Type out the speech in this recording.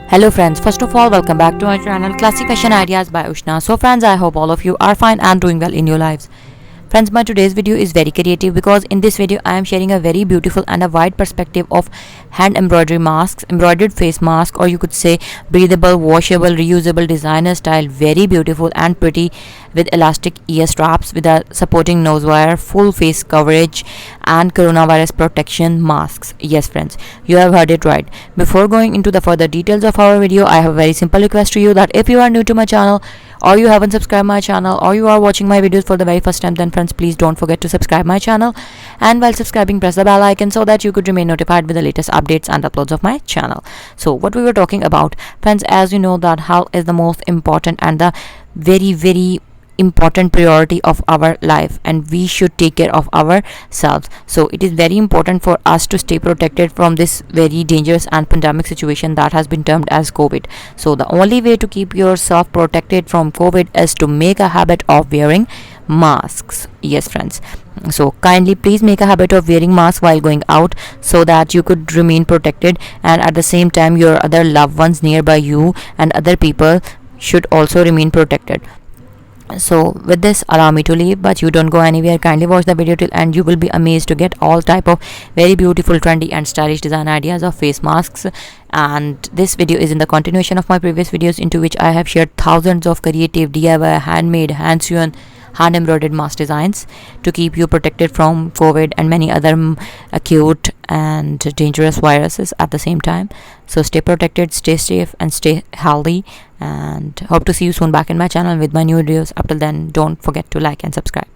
Hello friends, first of all welcome back to my channel Classic Fashion Ideas by Ushna. So friends, I hope all of you are fine and doing well in your lives. Friends, my today's video is very creative because in this video I am sharing a very beautiful and a wide perspective of hand embroidery masks, embroidered face mask, or you could say breathable, washable, reusable, designer style, very beautiful and pretty, with elastic ear straps, with a supporting nose wire, full face coverage and coronavirus protection masks. Yes friends, you have heard it right. Before going into the further details of our video, I have a very simple request to you that if you are new to my channel, or you haven't subscribed my channel, or you are watching my videos for the very first time, then friends, please don't forget to subscribe my channel, and while subscribing press the bell icon so that you could remain notified with the latest updates and uploads of my channel. So what we were talking about, friends, as you know that health is the most important and the very important priority of our life, and we should take care of ourselves. So it is very important for us to stay protected from this very dangerous and pandemic situation that has been termed as COVID. So the only way to keep yourself protected from COVID is to make a habit of wearing masks. Yes friends, so kindly please make a habit of wearing masks while going out so that you could remain protected, and at the same time your other loved ones nearby you and other people should also remain protected. So with this, allow me to leave, but you don't go anywhere. Kindly watch the video till end. You will be amazed to get all type of very beautiful, trendy and stylish design ideas of face masks. And this video is in the continuation of my previous videos, into which I have shared thousands of creative DIY, handmade, hand sewn, hand embroidered mask designs to keep you protected from COVID and many other acute and dangerous viruses at the same time. So stay protected, stay safe and stay healthy, and hope to see you soon back in my channel with my new videos. Up till then, don't forget to like and subscribe.